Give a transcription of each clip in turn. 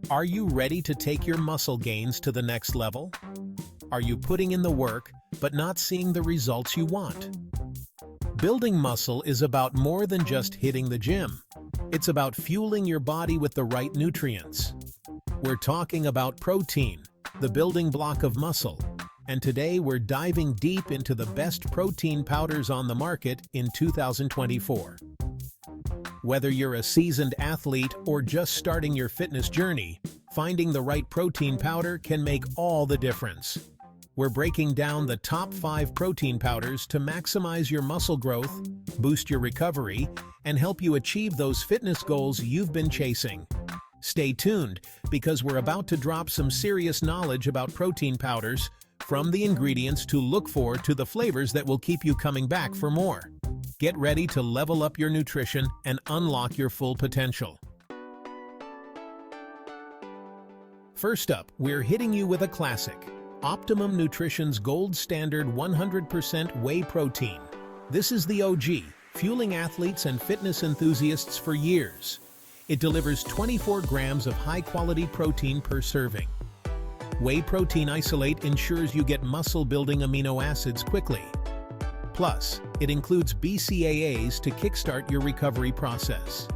Are you ready to take your muscle gains to the next level? Are you putting in the work, but not seeing the results you want? Building muscle is about more than just hitting the gym. It's about fueling your body with the right nutrients. We're talking about protein, the building block of muscle. And today we're diving deep into the best protein powders on the market in 2024. Whether you're a seasoned athlete or just starting your fitness journey, finding the right protein powder can make all the difference. We're breaking down the top 5 protein powders to maximize your muscle growth, boost your recovery, and help you achieve those fitness goals you've been chasing. Stay tuned, because we're about to drop some serious knowledge about protein powders, from the ingredients to look for to the flavors that will keep you coming back for more. Get ready to level up your nutrition and unlock your full potential. First up, we're hitting you with a classic, Optimum Nutrition's gold standard 100% whey protein. This is the OG, fueling athletes and fitness enthusiasts for years. It delivers 24 grams of high-quality protein per serving. Whey protein isolate ensures you get muscle-building amino acids quickly. Plus, it includes BCAAs to kickstart your recovery process.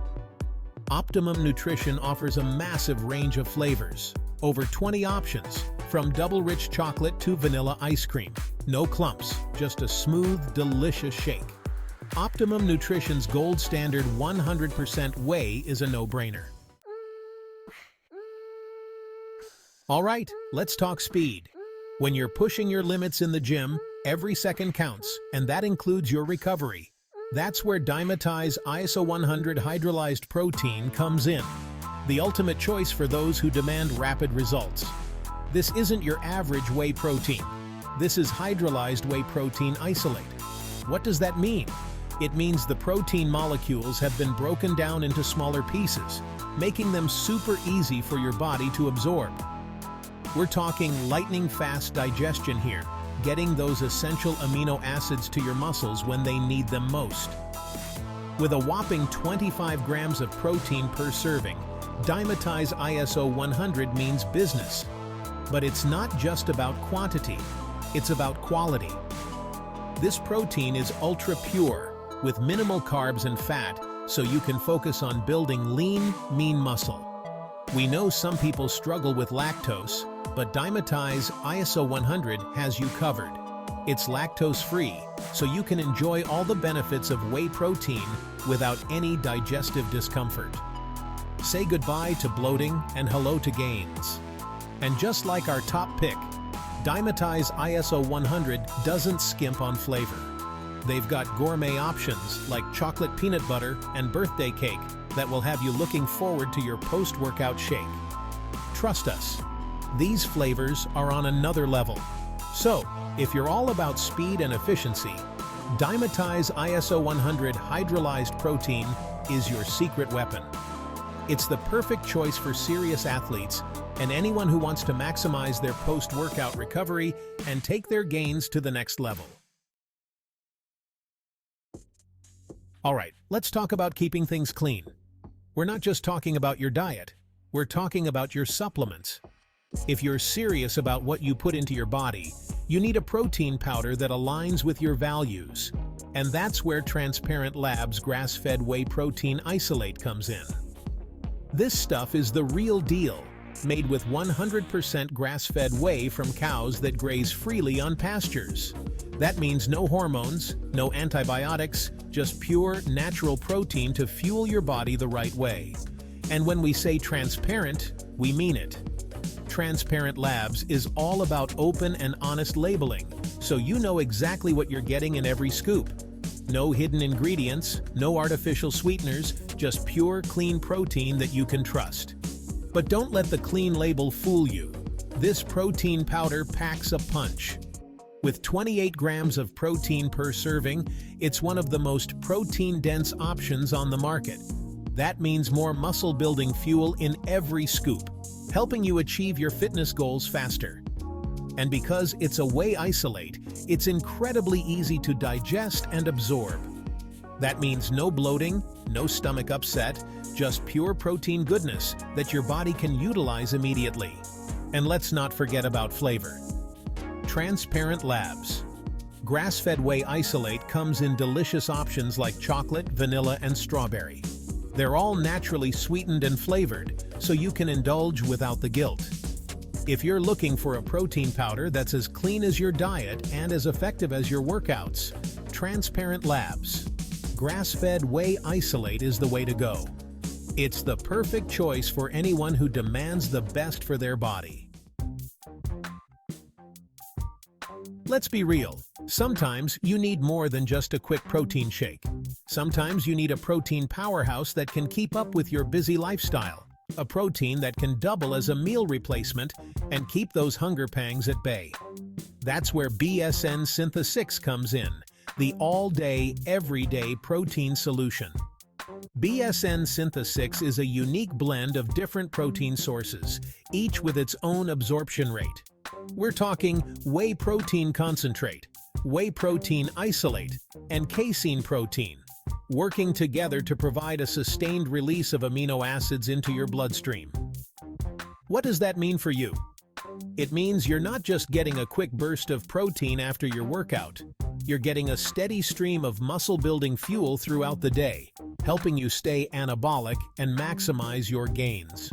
Optimum Nutrition offers a massive range of flavors, over 20 options, from double-rich chocolate to vanilla ice cream. No clumps, just a smooth, delicious shake. Optimum Nutrition's gold standard 100% whey is a no-brainer. All right, let's talk speed. When you're pushing your limits in the gym, every second counts, and that includes your recovery. That's where Dymatize ISO 100 hydrolyzed protein comes in, the ultimate choice for those who demand rapid results. This isn't your average whey protein. This is hydrolyzed whey protein isolate. What does that mean? It means the protein molecules have been broken down into smaller pieces, making them super easy for your body to absorb. We're talking lightning-fast digestion here, getting those essential amino acids to your muscles when they need them most. With a whopping 25 grams of protein per serving, Dymatize ISO 100 means business. But it's not just about quantity, it's about quality. This protein is ultra-pure, with minimal carbs and fat, so you can focus on building lean, mean muscle. We know some people struggle with lactose, but Dymatize ISO 100 has you covered. It's lactose-free, so you can enjoy all the benefits of whey protein without any digestive discomfort. Say goodbye to bloating and hello to gains. And just like our top pick, Dymatize ISO 100 doesn't skimp on flavor. They've got gourmet options like chocolate peanut butter and birthday cake that will have you looking forward to your post-workout shake. Trust us, these flavors are on another level. So, if you're all about speed and efficiency, Dymatize ISO 100 hydrolyzed protein is your secret weapon. It's the perfect choice for serious athletes and anyone who wants to maximize their post-workout recovery and take their gains to the next level. All right, let's talk about keeping things clean. We're not just talking about your diet, we're talking about your supplements. If you're serious about what you put into your body, you need a protein powder that aligns with your values. And that's where Transparent Labs grass-fed whey protein isolate comes in. This stuff is the real deal, made with 100% grass-fed whey from cows that graze freely on pastures. That means no hormones, no antibiotics, just pure, natural protein to fuel your body the right way. And when we say transparent, we mean it. Transparent Labs is all about open and honest labeling, so you know exactly what you're getting in every scoop. No hidden ingredients, no artificial sweeteners, just pure, clean protein that you can trust. But don't let the clean label fool you. This protein powder packs a punch. With 28 grams of protein per serving, it's one of the most protein-dense options on the market. That means more muscle-building fuel in every scoop, helping you achieve your fitness goals faster. And because it's a whey isolate, it's incredibly easy to digest and absorb. That means no bloating, no stomach upset, just pure protein goodness that your body can utilize immediately. And let's not forget about flavor. Transparent labs. Grass-fed whey isolate comes in delicious options like chocolate, vanilla, and strawberry. They're all naturally sweetened and flavored, so you can indulge without the guilt. If you're looking for a protein powder that's as clean as your diet and as effective as your workouts, Transparent Labs Grass-fed whey isolate is the way to go. It's the perfect choice for anyone who demands the best for their body. Let's be real. Sometimes you need more than just a quick protein shake. Sometimes you need a protein powerhouse that can keep up with your busy lifestyle. A protein that can double as a meal replacement and keep those hunger pangs at bay. That's where BSN Syntha 6 comes in, the all-day, everyday protein solution. BSN Syntha 6 is a unique blend of different protein sources, each with its own absorption rate. We're talking whey protein concentrate, whey protein isolate, and casein protein, working together to provide a sustained release of amino acids into your bloodstream. What does that mean for you? It means you're not just getting a quick burst of protein after your workout. You're getting a steady stream of muscle-building fuel throughout the day, helping you stay anabolic and maximize your gains.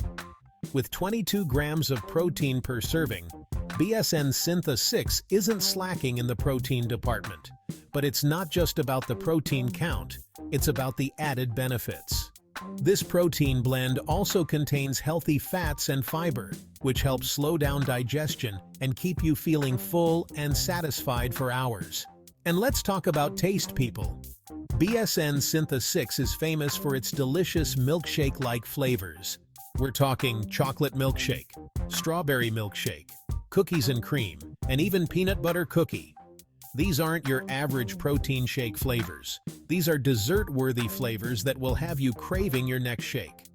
With 22 grams of protein per serving, BSN Syntha 6 isn't slacking in the protein department. But it's not just about the protein count, it's about the added benefits. This protein blend also contains healthy fats and fiber, which helps slow down digestion and keep you feeling full and satisfied for hours. And let's talk about taste, people. BSN Syntha 6 is famous for its delicious milkshake-like flavors. We're talking chocolate milkshake, strawberry milkshake, cookies and cream, and even peanut butter cookie. These aren't your average protein shake flavors. These are dessert-worthy flavors that will have you craving your next shake.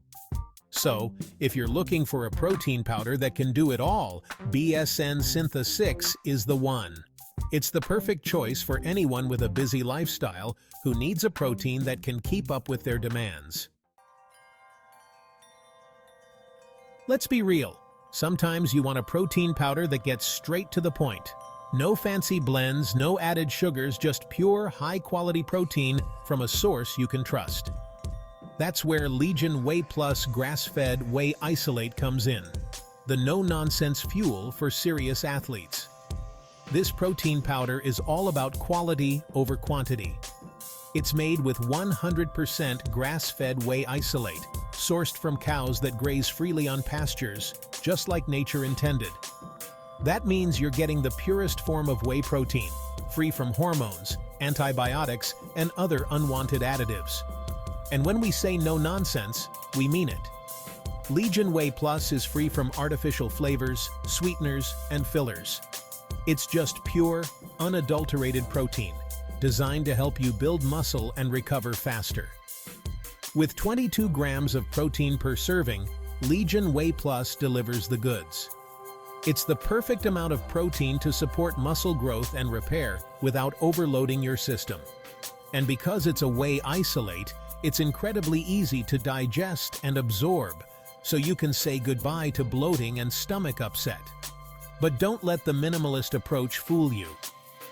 So, if you're looking for a protein powder that can do it all, BSN Syntha 6 is the one. It's the perfect choice for anyone with a busy lifestyle who needs a protein that can keep up with their demands. Let's be real. Sometimes you want a protein powder that gets straight to the point. No fancy blends, no added sugars, just pure, high-quality protein from a source you can trust. That's where Legion Whey Plus Grass-Fed Whey Isolate comes in, the no-nonsense fuel for serious athletes. This protein powder is all about quality over quantity. It's made with 100% grass-fed whey isolate, sourced from cows that graze freely on pastures, just like nature intended. That means you're getting the purest form of whey protein, free from hormones, antibiotics, and other unwanted additives. And when we say no nonsense, we mean it. Legion Whey Plus is free from artificial flavors, sweeteners, and fillers. It's just pure, unadulterated protein, designed to help you build muscle and recover faster. With 22 grams of protein per serving, Legion Whey Plus delivers the goods. It's the perfect amount of protein to support muscle growth and repair without overloading your system. And because it's a whey isolate, it's incredibly easy to digest and absorb, so you can say goodbye to bloating and stomach upset. But don't let the minimalist approach fool you.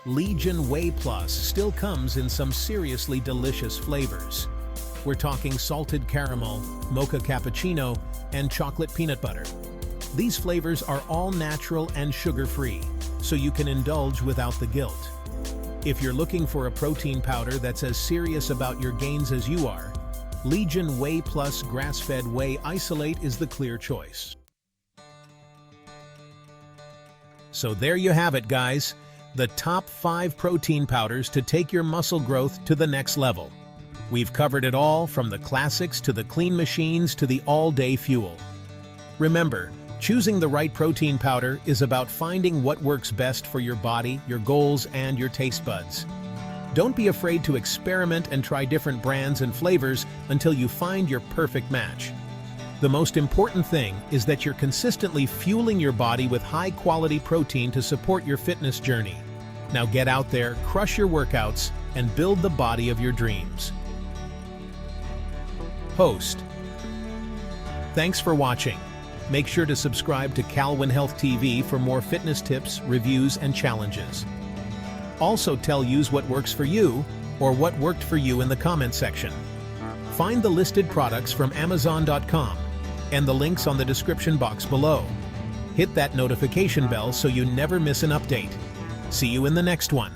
Legion Whey Plus still comes in some seriously delicious flavors. We're talking salted caramel, mocha cappuccino, and chocolate peanut butter. These flavors are all natural and sugar-free, so you can indulge without the guilt. If you're looking for a protein powder that's as serious about your gains as you are, Legion Whey Plus Grass-Fed Whey Isolate is the clear choice. So there you have it, guys. The top 5 protein powders to take your muscle growth to the next level. We've covered it all, from the classics to the clean machines to the all-day fuel. Remember, choosing the right protein powder is about finding what works best for your body, your goals, and your taste buds. Don't be afraid to experiment and try different brands and flavors until you find your perfect match. The most important thing is that you're consistently fueling your body with high-quality protein to support your fitness journey. Now get out there, crush your workouts, and build the body of your dreams. Host: Thanks for watching. Make sure to subscribe to CALWAIN Health TV for more fitness tips, reviews, and challenges. Also tell us what works for you or what worked for you in the comment section. Find the listed products from Amazon.com and the links on the description box below. Hit that notification bell so you never miss an update. See you in the next one.